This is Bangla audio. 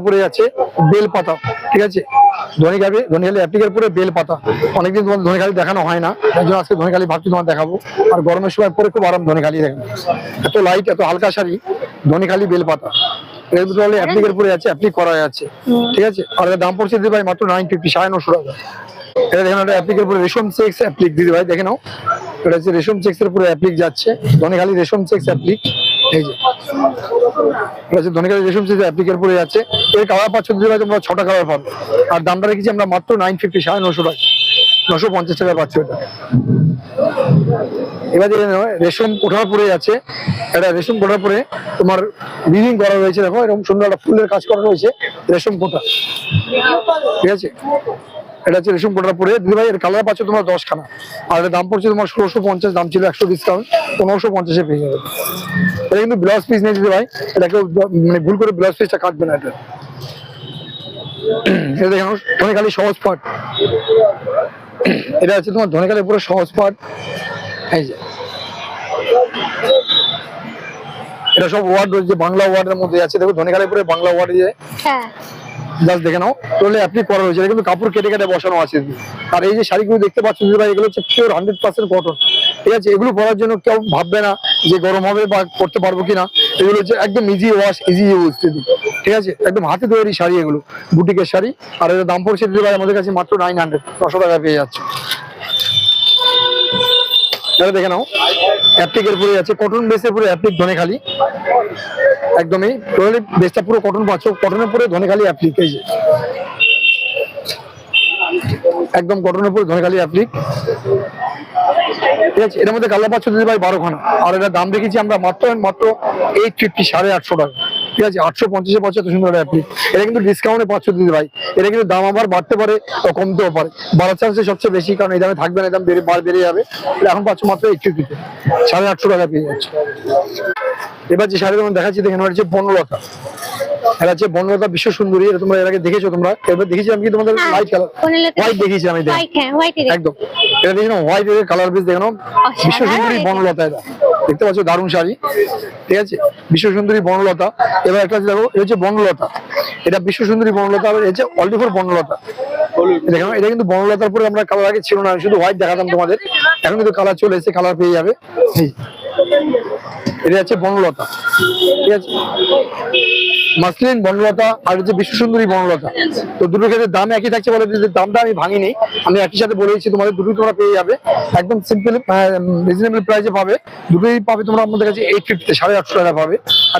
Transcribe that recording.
উপরে আছে বেল পাতা, ঠিক আছে। ধনেখালি অ্যাপ্লিকের উপরে বেল পাতা, অনেকদিন তোমার ধনেখালি দেখানো হয় না, তার জন্য আজকে ধনেখালি ভাবছি তোমার দেখাবো। আর গরমের সময় পরে খুব আরাম ধনেখালি দেখেন, এত লাইট এত হালকা শাড়ি, ধনেখালি বেল পাতা। এর ভিতরে হলে অ্যাপ্লিকের উপরে আছে, অ্যাপ্লিক করা আছে, ঠিক আছে। আর এর দাম পড়ছে দিদি ভাই মাত্র 950, 950 টাকা। এটা দেখেন, এটা অ্যাপ্লিকের উপরে রেশম চেক্স অ্যাপ্লিক দিদি ভাই, দেখে নাও। এটা হচ্ছে রেশম চেক্স এর উপরে অ্যাপ্লিক যাচ্ছে, ধনেখালি রেশম চেক্স অ্যাপ্লিক। এই যে এটা হচ্ছে ধনেখালি রেশম চেক্স অ্যাপ্লিকের উপরে যাচ্ছে। এর কালার পাচ্ছ দিদি ভাই তোমরা 6টা কালার পাবে। আর দামটা রেখেছি আমরা মাত্র 950, 950 টাকা, 950 টাকা পাচ্ছ এটা। এবার দেখে নাও, রেশম কোঠার পরে আছে, এটা রেশম কোঠার পরে তোমার উইভিং করা রয়েছে, দেখো এরকম সুন্দর একটা ফুলের কাজ করা রয়েছে, রেশম কোঠা, ঠিক আছে। এটা হচ্ছে রেশম কোটার পরে দিদি ভাই, এর কালার পাচ্ছ তোমার 10খানা। আর এর দাম পড়ছে তোমার 1650, দাম ছিল 100 ডিসকাউন্ট, 1550-এ পেয়ে যাবে। এটা কিন্তু ব্লাউজ পিস নেই দিদি ভাই, এটা কেউ মানে ভুল করে ব্লাউজ পিসটা কাটবে না। এটা এটা দেখো ধনেখালি সহজ পাট, এটা হচ্ছে তোমার ধনেখালি পুরো সহজ পাট। এই যে এটা সব ওয়ার্ড রয়েছে, বাংলা ওয়ার্ডের মধ্যে আছে, দেখো ধনেখালি পুরো বাংলা ওয়ার্ড দিয়ে জাস্ট দেখে নাও। তাহলে অ্যাপ্লিক করা রয়েছে, কিন্তু কাপড় কেটে কেটে বসানো আছে। আর এই যে শাড়িগুলো দেখতে পাচ্ছ দিদি ভাই, এগুলো হচ্ছে পিওর 100% কটন, ঠিক আছে। এগুলো পরার জন্য কেউ ভাববে না যে গরম হবে বা করতে পারবো কিনা, এগুলো হচ্ছে একদম ইজি ওয়াশ, ইজি ইউজ দিদি, ঠিক আছে। একদম হাতে তৈরি শাড়ি, এগুলো বুটিকের শাড়ি। আর এর দাম পড়ছে দিদি ভাই আমাদের কাছে মাত্র 900, 900 টাকা পেয়ে যাচ্ছে। এটা দেখে নাও, অ্যাপ্লিকের উপরে আছে, কটন বেসের উপরে অ্যাপ্লিক ধনেখালি, একদমই টোটালি বেসটা পুরো কটন পাচ্ছ, কটনের উপরে ধনেখালি অ্যাপ্লিক। এই যে একদম কটনের উপরে ধনেখালি অ্যাপ্লিক, ঠিক আছে। এর মধ্যে কালার পাচ্ছ দিদি ভাই 12খানা। আর এটার দাম রেখেছি আমরা মাত্র 850, 850 টাকা, ঠিক আছে। 850-এ পাচ্ছ এত সুন্দর অ্যাপ্লিক। এটা কিন্তু ডিসকাউন্টে পাচ্ছ দিদি ভাই, এটা কিন্তু দাম আবার বাড়তে পারে বা কমতেও পারে, বাড়ার চান্স সবচেয়ে বেশি, কারণ এই দামে থাকবে না, এই দাম বেড়ে যাবে। এখন পাচ্ছ মাত্র 850-তে, 850 টাকা পেয়ে যাচ্ছে। এবার যে শাড়ি তোমার দেখাচ্ছি দেখেন, হচ্ছে বনলতা। এটা হচ্ছে বনলতা বিশ্ব সুন্দরী, এটা তোমরা এর আগে দেখেছো, তোমরা এবার দেখেছিলাম কি তোমাদের লাইট কালার হোয়াইট দেখিয়েছিলাম, একদম এটা দেখে নাও, হোয়াইট এর কালার বেস দেখে নাও, বিশ্ব সুন্দরী বনলতা। এটা দেখতে পাচ্ছ দারুণ শাড়ি, ঠিক আছে, বিশ্ব সুন্দরী বনলতা। এবার একটা দেখো, এটা হচ্ছে বনলতা, এটা বিশ্ব সুন্দরী বনলতা, আর হচ্ছে অনলি ফর বনলতা। দেখো এটা কিন্তু বনলতার পরে আমরা কালার আগে ছিল না, শুধু হোয়াইট দেখাতাম তোমাদের, এখন কিন্তু কালার চলে এসেছে, কালার পেয়ে যাবে। এটা হচ্ছে বনলতা, ঠিক আছে, মাসলিন বনলতা আর হচ্ছে বিশ্ব সুন্দরী বনলতা। তো দুটোর ক্ষেত্রে দাম একই থাকছে বলে দামটা আমি ভাঙিনি, আমি একই সাথে বলেছি তোমাদের, দুটোই তোমরা পেয়ে যাবে একদম সিম্পল রিজনেবল প্রাইসে পাবে। দুটোই পাবে তোমরা আমাদের কাছে 850, 850 টাকা পাবে। আর